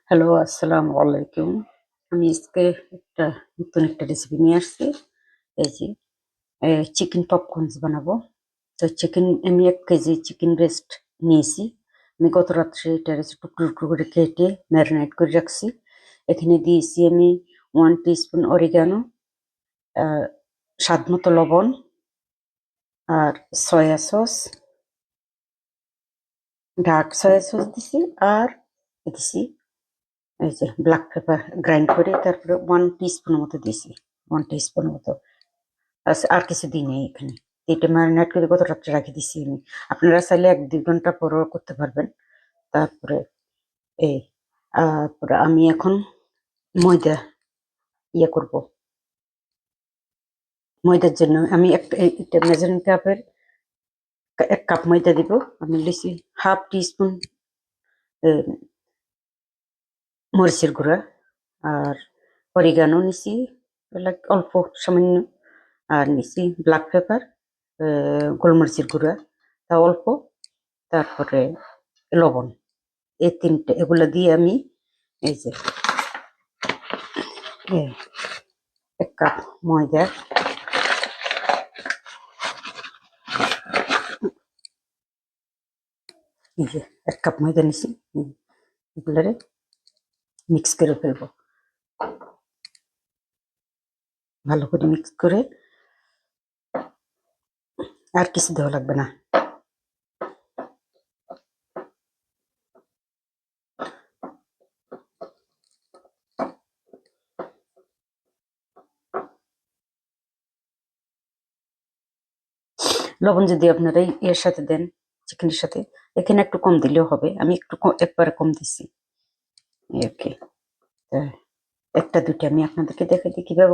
Hello, আসসালামু আলাইকুম। আমি আজকে নতুন একটা রেসিপি নিয়ে আসছি। এই যে চিকেন পপকর্নস বানাবো। তো আমি ১ কেজি চিকেন ব্রেস্ট নিয়েছি। আমি গত রাত্রে এটার টুকরো, টুকরো করে কেটে ম্যারিনেট করে রাখছি। এখানে দিয়েছি আমি 1 টিস্পুন অরিগানো, আ স্বাদমতো লবণ আর soya sauce, dark soya sauce দিছি আর দিছি এই যে ব্লাক পেপার গ্রাইন্ড করে তারপরে 1 টিস্পুনের মতো দিছি। 1 টিস্পুনের মতো। আর কিছু দিই নাই এখানে। এটা ম্যারিনেট করে গত রাত্রে রেখে দিছি আমি। আপনারা চাইলে ১-২ ঘন্টা পরেও করতে পারবেন। তারপরে এই তারপরে আমি এখন ময়দা করব। ময়দার জন্য আমি এটা মেজারিং কাপের ১ কাপ ময়দা দিব। আমি লিছি 1/2 টিস্পুন এ মরিচের গুঁড়া আর অরিগানো নিছি অল্প সামান্য। আর নিছি ব্লাক পেপার, গোলমরিচের গুঁড়া তা অল্প। তারপরে লবণ। এই ৩ টে এগুলা দিয়ে আমি এই যে ১ কাপ ময়দা এই যে ১ কাপ ময়দা নিছি। এগুলারে মিক্স করে ফেলবো। ভালো করে মিক্স করে আর কিছু দেওয়া লাগবে না। লবণ যদি আপনারা এর সাথে দেন, চিকেনের সাথে, এখানে একটু কম দিলেও হবে। আমি একবারে কম দিছি এই আরকি। তা ১টা-২টা আমি আপনাদেরকে দেখাই দিই কিভাবে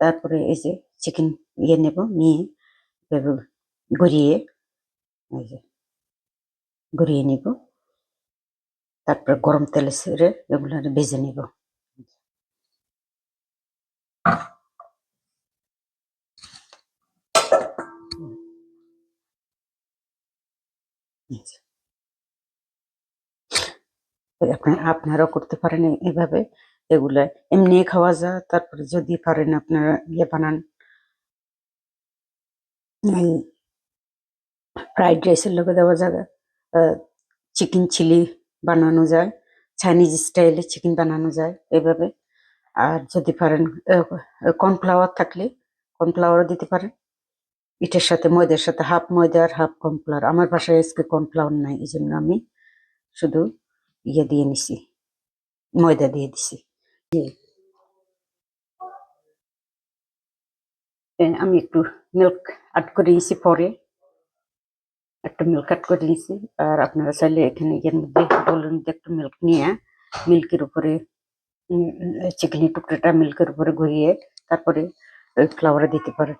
তারপরে এই যে চিকেন নেব, নিয়ে এভাবে গড়িয়ে এই যে গড়িয়ে নিব। তারপরে গরম তেলে ছেড়ে এগুলো ভেজে নিব। আপনারাও করতে পারেন এভাবে। এগুলা এমনি খাওয়া যায়। তারপরে যদি পারেন আপনারা বানান, এই ফ্রাইড রাইসের লগে দেওয়া যাবে। চিকেন চিলি বানানো যায়, চাইনিজ স্টাইলে চিকেন বানানো যায় এভাবে। আর যদি পারেন কর্নফ্লাওয়ার থাকলে কর্নফ্লাওয়ারও দিতে পারেন। এটার সাথে ময়দার সাথে হাফ ময়দা আর হাফ কর্নফ্লাওয়ার। আমার বাসায় আজকে কর্নফ্লাওয়ার নাই, এই জন্য আমি শুধু দিয়ে নিছি, ময়দা দিয়ে দিছি। আমি একটু মিল্ক অ্যাড করে নিছি পরে। একটা মিল্ক অ্যাড করে নিছি। আর আপনারা চাইলে এখানে এর মধ্যে বোলের মধ্যে একটু মিল্ক নিয়ে মিল্কের উপরে চিকেনের টুকরোটা মিল্কের উপরে গড়িয়ে তারপরে ওই ফ্লাওয়ারে দিতে পারেন।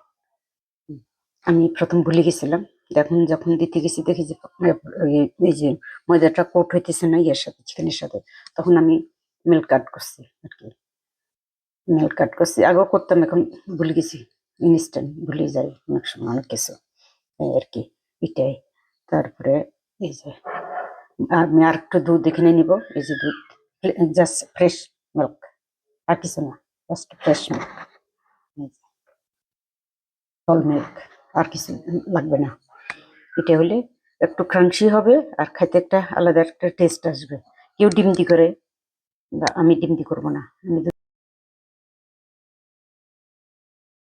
আমি প্রথম ভুলে গেছিলাম। যখন দিতে গেছি দেখি যে এই যে ময়দাটা কোট হইতেছে না সাথে, চিকেনের সাথে। তখন আমি মিল্ক অ্যাড করছি আরকি। মিল্ক অ্যাড করছি। আগেও করতাম, এখন ভুলে গেছি। ইনস্ট্যান্ট ভুলে যাই অনেক সময় অনেক কিছু। এই আরকি এটাই। তারপরে এই যে আমি আরেকটু দুধ এখানে নিব। এই যে দুধ, জাস্ট ফ্রেশ মিল্ক, আর কিছু না, just fresh milk, whole milk, আর কিছু লাগবে না। এটা হলে একটু ক্রাঞ্চি হবে আর খাইতে একটা আলাদা একটা টেস্ট আসবে। কেউ ডিম দিয়ে করে, আমি ডিম দিয়ে করবো না। আমি